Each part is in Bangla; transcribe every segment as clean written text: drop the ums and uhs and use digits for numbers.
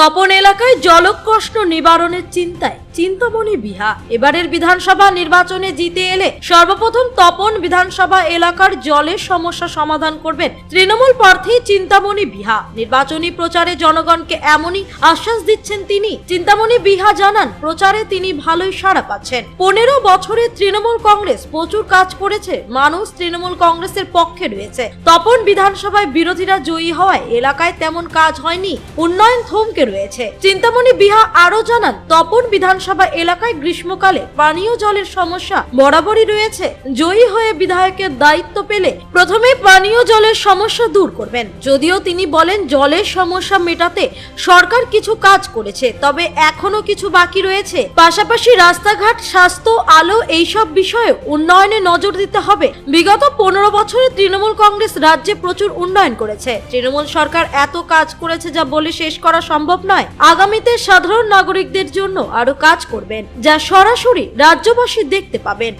তপন এলাকায় জলকষ্ট নিবারণের চিন্তায় চিন্তামণি বিহা এবারের বিধানসভা নির্বাচনে জিতে এলে সর্বপ্রথম তপন বিধানসভা এলাকার জলের সমস্যা সমাধান করবেন তৃণমূল প্রার্থী চিন্তামণি বিহা। নির্বাচনী প্রচারে জনগণকে এমনই আশ্বাস দিচ্ছেন তিনি। চিন্তামণি বিহা জানান, প্রচারে তিনি ভালোই সাড়া পাচ্ছেন। 15 বছরে তৃণমূল কংগ্রেস প্রচুর কাজ করেছে, মানুষ তৃণমূল কংগ্রেসের পক্ষে রয়েছে। তপন বিধানসভায় বিরোধীরা জয়ী হওয়ায় এলাকায় তেমন কাজ হয়নি, উন্নয়ন থমকে রয়েছে। চিন্তামণি বিহা আরো জানান, তপন বিধানসভা এলাকায় গ্রীষ্মকালে পানীয় জলের সমস্যা বরাবরই রয়েছে। জয়ী হয়ে বিধায়কের দায়িত্ব পেলে প্রথমে পানীয় জলের সমস্যা দূর করবেন। যদিও তিনি বলেন জলের সমস্যা মেটাতে সরকার কিছু কাজ করেছে, তবে এখনো কিছু বাকি রয়েছে। পাশাপাশি রাস্তাঘাট, স্বাস্থ্য, আলো এইসব বিষয়ে উন্নয়নে নজর দিতে হবে। বিগত 15 বছরে তৃণমূল কংগ্রেস রাজ্যে প্রচুর উন্নয়ন করেছে। তৃণমূল সরকার এত কাজ করেছে যা বলে শেষ করা সম্ভব নয়। আগামীতে সাধারণ নাগরিকদের জন্য আরো কাজ করবেন, যা সরাসরি রাজ্যবাসী দেখতে পাবেন।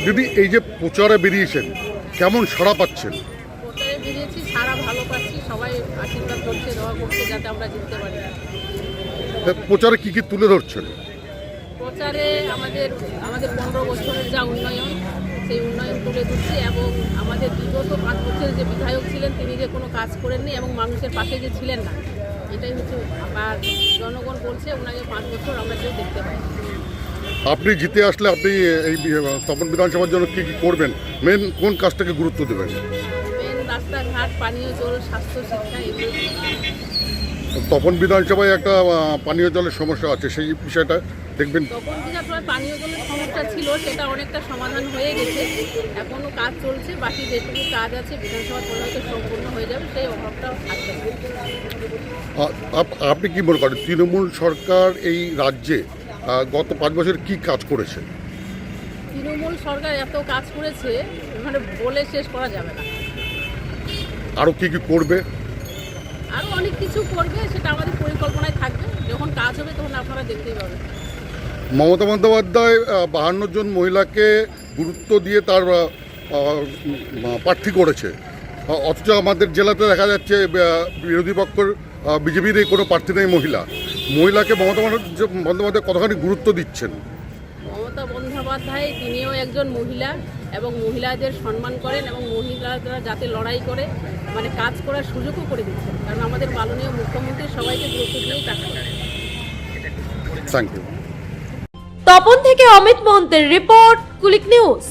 দিদি, এই যে প্রচারে বেরিয়েছেন, কেমন সাড়া পাচ্ছেন? প্রচারে বেরিয়েছি, সারা ভালো পাচ্ছি, সবাই আশীর্বাদ করছে, দোয়া করছে যাতে আমরা জিততে পারি। প্রচারে কি কি তুলে ধরছেন? প্রচারে আমাদের 15 বছরের যা উন্নয়ন, সেই উন্নয়ন তুলে ধরছি এবং আমাদের বিগত 5 বছরের যে বিধায়ক ছিলেন তিনি যে কোনো কাজ করেননি এবং মানুষের পাশে যে ছিলেন না, এটাই হচ্ছে। আর জনগণ বলছে ওনাকে 5 বছর আমরা কেউ দেখতে পাই। আপনি জিতে আসলে আপনি এই তপন বিধানসভার জন্য কি কি করবেন? মেন কোন কাজটাকে গুরুত্ব দেবেন? মেন রাস্তাঘাট, পানীয় জল, স্বাস্থ্য, শিক্ষা এগুলো। তপন বিধানসভায় একটা পানীয় জলের সমস্যা আছে, সেই বিষয়টা দেখবেন। তখন বিধানসভায় পানীয় জলের সমস্যা ছিল, সেটা অনেকটা সমাধান হয়ে গেছে। এখনো কাজ চলছে, বাকি যেটুকু কাজ আছে বিধানসভার পরে হয়তো সম্পূর্ণ হয়ে যাবে, সেই অভাবটাও থাকবে। আপনি কি মনে করেন তৃণমূল সরকার এই রাজ্যে গত 5 বছর কি কাজ করেছে? তৃণমূল সরকার এত কাজ করেছে মানে বলে শেষ করা যাবে না। আরও কি কি করবে? আরও অনেক কিছু করবে, সেটা আমাদের পরিকল্পনায় থাকবে। যখন কাজ হবে তখন আপনারা দেখতেই পাবেন। মমতা বন্দ্যোপাধ্যায় 52 জন মহিলাকে গুরুত্ব দিয়ে তার প্রার্থী করেছে, অথচ আমাদের জেলাতে দেখা যাচ্ছে বিরোধী পক্ষের বিজেপির কোনো প্রার্থী নেই মহিলাকে মমতা বন্দ্যোপাধ্যায় কতখানি গুরুত্ব দিচ্ছেন? মমতা বন্দ্যোপাধ্যায় তিনিও একজন মহিলা এবং মহিলাদের সম্মান করেন এবং মহিলারা যাতে লড়াই করে মানে কাজ করার সুযোগও করে দিচ্ছেন, কারণ আমাদের মাননীয় মুখ্যমন্ত্রী সবাইকে গুরুত্ব দিয়েই কাজ করেন। Thank you. তপন থেকে অমিত মহন্তের রিপোর্ট, কুলিক নিউজ।